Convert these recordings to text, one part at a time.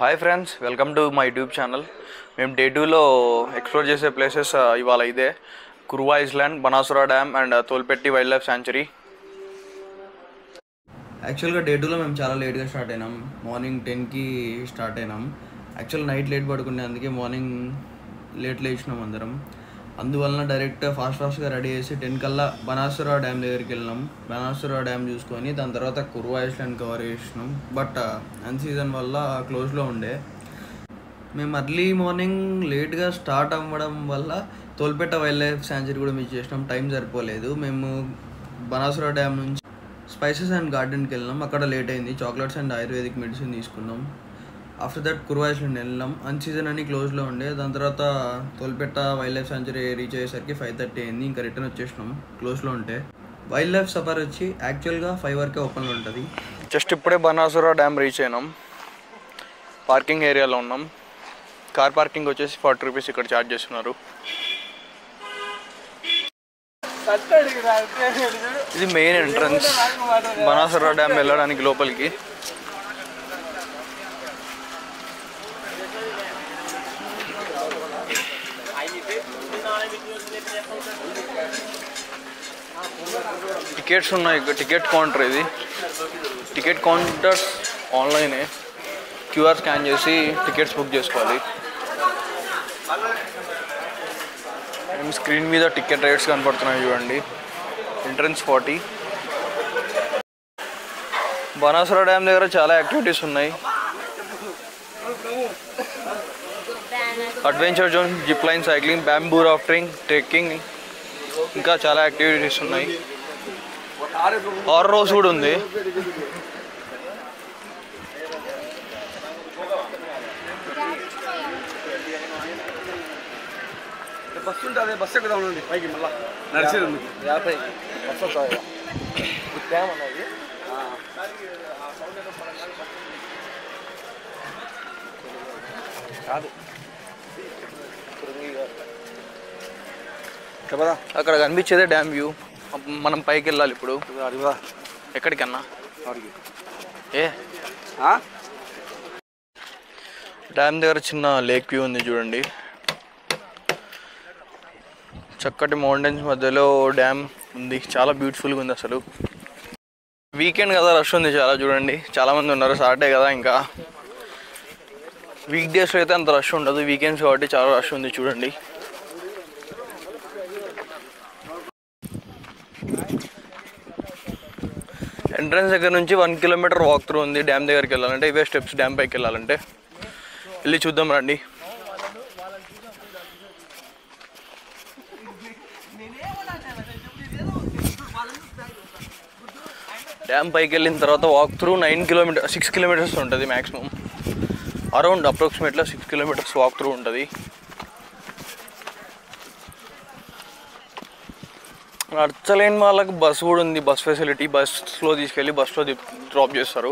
Hi friends, welcome to my YouTube channel. మేము day 2లో explore చేసే ప్లేసెస్ ఇవాళ ఇదే Kuruva island, Banasura dam and Tholpetty wild life sanctuary. యాక్చువల్గా డే 2లో మేము చాలా లేట్గా స్టార్ట్ అయినాం. మార్నింగ్ 10కి స్టార్ట్ అయినాం. యాక్చువల్ నైట్ లేట్ పడుకునే, అందుకే మార్నింగ్ లేట్ లేచినాం అందరం. అందువలన డైరెక్ట్ ఫాస్ట్గా రెడీ చేసి 10 కల్లా బనాసురా డ్యామ్ దగ్గరికి వెళ్ళినాం. బనాసురా డ్యామ్ చూసుకొని దాని తర్వాత కురువా ఐస్లాండ్ కవర్ చేసినాం. బట్ అన్సీజన్ వల్ల క్లోజ్లో ఉండే. మేము అర్లీ మార్నింగ్ లేట్గా స్టార్ట్ అవ్వడం వల్ల తోల్పెట్ట వైల్డ్ లైఫ్ శాంచురీ కూడా మిస్ చేసినాం. టైం సరిపోలేదు. మేము బనాసురా డ్యామ్ నుంచి స్పైసెస్ అండ్ గార్డెన్కి వెళ్ళినాం. అక్కడ లేట్ అయింది. చాక్లెట్స్ అండ్ ఆయుర్వేదిక్ మెడిసిన్ తీసుకున్నాం. ఆఫ్టర్ దట్ కురువా ఐస్లాండ్ వెళ్ళాం. అన్సీజన్ అని క్లోజ్లో ఉండే. దాని తర్వాత తోల్పెట్ట వైల్డ్ లైఫ్ శాంచురీ రీచ్ అయ్యేసరికి 5:30 అయింది. ఇంకా రిటర్న్ వచ్చేసినాం క్లోజ్లో ఉంటే. వైల్డ్ లైఫ్ సఫారీ వచ్చి యాక్చువల్గా 5 వరకే ఓపెన్లో ఉంటుంది. జస్ట్ ఇప్పుడే బనాసురా డ్యామ్ రీచ్ అయినాం. పార్కింగ్ ఏరియాలో ఉన్నాం. కార్ పార్కింగ్ వచ్చేసి 40 రూపీస్ ఇక్కడ ఛార్జ్ చేస్తున్నారు. ఇది మెయిన్ ఎంట్రన్స్ బనాసురా డ్యామ్ వెళ్ళడానికి లోపలికి. టికెట్స్ ఉన్నాయి. టికెట్ కౌంటర్ ఇది. టికెట్ కౌంటర్స్ ఆన్లైనే. క్యూఆర్ స్కాన్ చేసి టికెట్స్ బుక్ చేసుకోవాలి. మేము స్క్రీన్ మీద టికెట్ రేట్స్ కనపడుతున్నాయి చూడండి. ఎంట్రన్స్ 40. బనాసురా డ్యామ్ దగ్గర చాలా యాక్టివిటీస్ ఉన్నాయి. Adventure zone, zip line, cycling, bamboo rafting, trekking, ఇంకా చాలా యాక్టివిటీస్ ఉన్నాయి. హారర్ హౌస్ కూడా ఉంది. బస్సు ఉంటుంది. బస్సు ఎక్కుదాం అండి పైకి. మళ్ళీ నడిచేది ఉంది. బస్సు వస్తుంది కాదు. అక్కడ కనిపించేదే డ్యామ్ వ్యూ. మనం పైకి వెళ్ళాలి ఇప్పుడు. ఎక్కడికన్నా ఏ డ్యామ్ దగ్గర చిన్న లేక్ వ్యూ ఉంది చూడండి. చక్కటి మౌంటైన్స్ మధ్యలో డ్యామ్ ఉంది. చాలా బ్యూటిఫుల్గా ఉంది అసలు. వీకెండ్ కదా, రష్ ఉంది చాలా. చూడండి, చాలామంది ఉన్నారు. సాటర్డే కదా. ఇంకా వీక్ డేస్లో అయితే అంత రష్ ఉండదు. వీకెండ్స్ కాబట్టి చాలా రష్ ఉంది చూడండి. ఎంట్రన్స్ దగ్గర నుంచి 1 కిలోమీటర్ వాక్ త్రూ ఉంది. డ్యామ్ దగ్గరికి వెళ్ళాలంటే ఇవే స్టెప్స్. డ్యామ్ పైకి వెళ్ళాలంటే వెళ్ళి చూద్దాం రండి. డ్యామ్ పైకి వెళ్ళిన తర్వాత వాక్ త్రూ 6 కిలోమీటర్స్ ఉంటుంది మ్యాక్సిమం. అరౌండ్ అప్రాక్సిమేట్గా 6 కిలోమీటర్స్ వాక్ త్రూ ఉంటుంది. నడచలేని వాళ్ళకి బస్ కూడా ఉంది. Bus facility. బస్లో తీసుకెళ్ళి బస్లో డ్రాప్ చేస్తారు.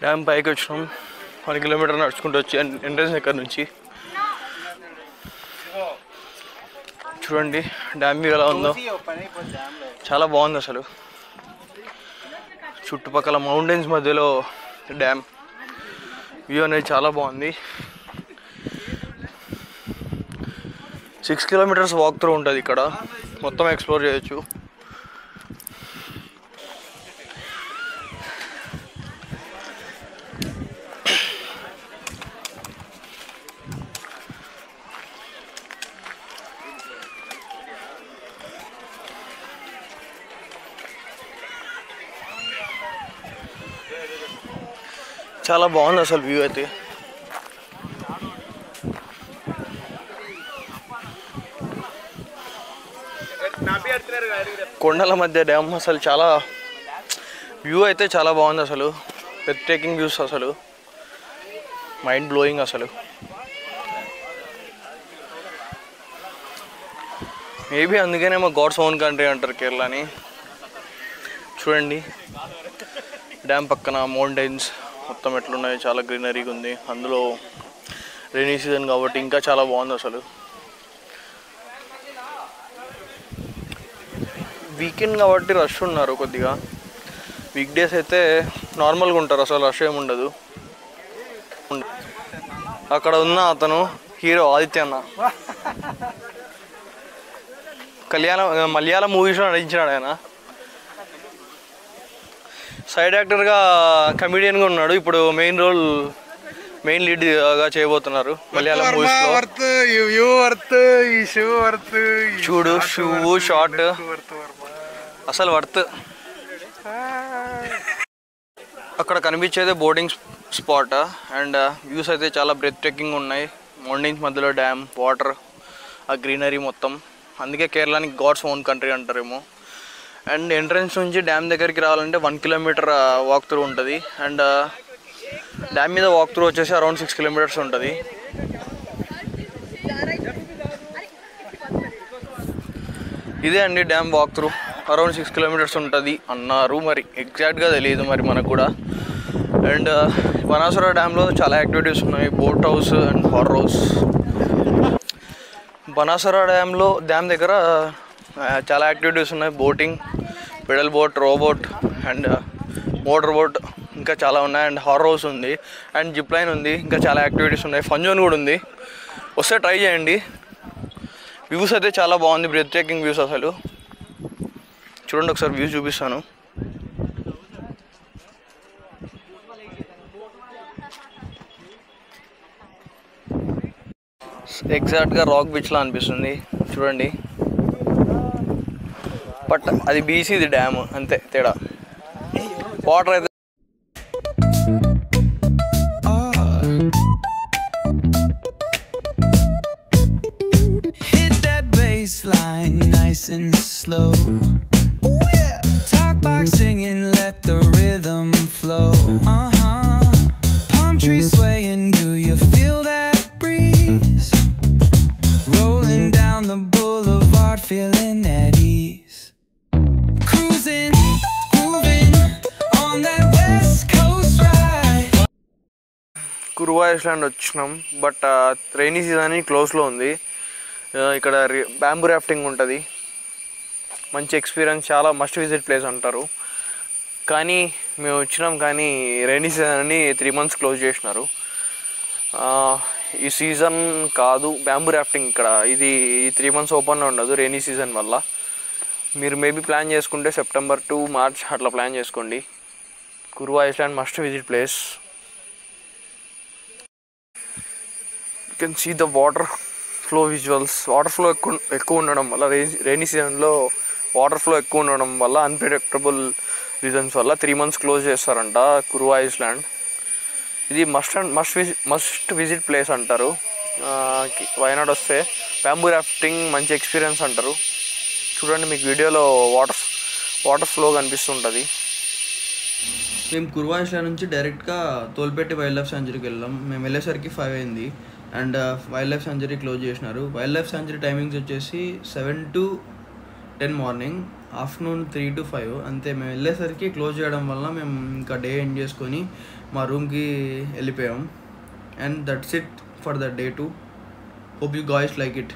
డ్యామ్ పైకి వచ్చినాం. 1 కిలోమీటర్ నడుచుకుంటూ వచ్చి ఎంట్రన్స్ దగ్గర నుంచి చూడండి డ్యామ్ వ్యూ ఎలా ఉందో. చాలా బాగుంది అసలు. చుట్టుపక్కల మౌంటైన్స్ మధ్యలో డ్యామ్ వ్యూ అనేది చాలా బాగుంది. 6 కిలోమీటర్స్ వాక్ త్రూ ఉంటుంది. ఇక్కడ మొత్తం ఎక్స్ప్లోర్ చేయొచ్చు. చాలా బాగుంది అసలు వ్యూ అయితే. కొండల మధ్య డ్యామ్ అసలు చాలా వ్యూ అయితే చాలా బాగుంది అసలు. బ్రెత్ టేకింగ్ వ్యూస్ అసలు. మైండ్ బ్లోయింగ్ అసలు. మేబీ అందుకనే మా గాడ్స్ ఓన్ కంట్రీ అంటారు కేరళని. చూడండి డ్యామ్ పక్కన మౌంటైన్స్ మొత్తం ఎట్లున్నాయి. చాలా గ్రీనరీగా ఉంది. అందులో రైనీ సీజన్ కాబట్టి ఇంకా చాలా బాగుంది అసలు. వీకెండ్ కాబట్టి రష్ ఉన్నారు కొద్దిగా. వీక్ డేస్ అయితే నార్మల్గా ఉంటారు, అసలు రష్ ఏమి ఉండదు. అక్కడ ఉన్న అతను హీరో ఆదిత్య అన్న, మలయాళం మూవీస్లో నటించినాడు ఆయన. సైడ్ యాక్టర్గా కమెడియన్గా ఉన్నాడు. ఇప్పుడు మెయిన్ లీడ్గా చేయబోతున్నారు మలయాళం మూవీస్లో. చూడు షూ షార్ట్ అసలు వర్త్. అక్కడ కనిపించేదే బోటింగ్ స్పాట్ అండ్ వ్యూస్ అయితే చాలా బ్రెత్ టేకింగ్ ఉన్నాయి. మౌంటైన్స్ మధ్యలో డ్యామ్, వాటర్, ఆ గ్రీనరీ మొత్తం. అందుకే కేరళని గాడ్స్ ఓన్ కంట్రీ అంటారేమో. అండ్ ఎంట్రన్స్ నుంచి డ్యామ్ దగ్గరికి రావాలంటే 1 కిలోమీటర్ వాక్ త్రూ ఉంటుంది. అండ్ డ్యామ్ మీద వాక్ త్రూ వచ్చేసి అరౌండ్ 6 కిలోమీటర్స్ ఉంటుంది. ఇదే అండి dam walk through, around 6 kilometres ఉంటుంది అన్నారు. మరి ఎగ్జాక్ట్గా తెలియదు మరి మనకు కూడా. అండ్ బనాసుర డ్యామ్లో చాలా యాక్టివిటీస్ ఉన్నాయి, boat house and horror house. Banasura dam దగ్గర చాలా యాక్టివిటీస్ ఉన్నాయి, boating, pedal boat, robot and motor boat, ఇంకా చాలా ఉన్నాయి. అండ్ హారర్ హౌస్ ఉంది అండ్ జిప్ లైన్ ఉంది, ఇంకా చాలా యాక్టివిటీస్ ఉన్నాయి. ఫన్ జోన్ కూడా ఉంది, వస్తే ట్రై చేయండి. వ్యూస్ అయితే చాలా బాగుంది, బ్రెత్ టేకింగ్ వ్యూస్. అసలు చూడండి, ఒకసారి వ్యూస్ చూపిస్తాను. ఎగ్జాక్ట్గా రాక్ బీచ్లా అనిపిస్తుంది చూడండి. బట్ అది బీచ్, ఇది డ్యామ్, అంతే తేడా. వాటర్ అయితే baseline nice and slow. Ooh, yeah. Talk box singing, let the rhythm flow. Palm trees swaying, do you feel that breeze? Rolling down the boulevard, feeling at ease. Cruising, moving on that west coast ride. కురువా island వచ్చినాం, but rainy season క్లోజ్లో ఉంది. ఇక్కడ bamboo rafting ఉంటుంది, మంచి experience, చాలా must visit place అంటారు. కానీ మేము వచ్చినాం, కానీ రైనీ సీజన్ అని 3 months క్లోజ్ చేసినారు. ఈ సీజన్ కాదు బ్యాంబూ రాఫ్టింగ్ ఇక్కడ, ఇది 3 months ఓపెన్లో ఉండదు రైనీ సీజన్ వల్ల. మీరు మేబీ ప్లాన్ చేసుకుంటే September to March అట్లా ప్లాన్ చేసుకోండి. Kuruva island must visit place. You can see the water flow visuals. Water flow ఎక్కువ ఉండడం వల్ల, రైనీ సీజన్లో వాటర్ ఫ్లో ఎక్కువ ఉండడం వల్ల, అన్ప్రెడిక్టబుల్ రీజన్స్ వల్ల 3 months క్లోజ్ చేస్తారంట కురువా ఐలాండ్. ఇది మస్ట్ విజిట్ ప్లేస్ అంటారు. వైనాడ్ వస్తే బ్యాంబూ రాఫ్టింగ్ మంచి ఎక్స్పీరియన్స్ అంటారు. చూడండి, మీకు వీడియోలో వాటర్ ఫ్లో కనిపిస్తుంటుంది. మేము కురువా ఐలాండ్ నుంచి డైరెక్ట్గా తోల్పేట వైల్డ్ లైఫ్ సాంచురీకి వెళ్ళాం. మేము వెళ్ళేసరికి 5 అయింది and wild life sanctuary close చేసినారు. వైల్డ్ లైఫ్ సాంచురీ టైమింగ్స్ వచ్చేసి 7 to 10 మార్నింగ్, ఆఫ్టర్నూన్ 3 to 5 అంతే. మేము వెళ్ళేసరికి క్లోజ్ చేయడం వల్ల మేము ఇంకా డే ఎండ్ చేసుకొని మా రూమ్కి వెళ్ళిపోయాం. And that's it for the day 2. Hope you guys like it.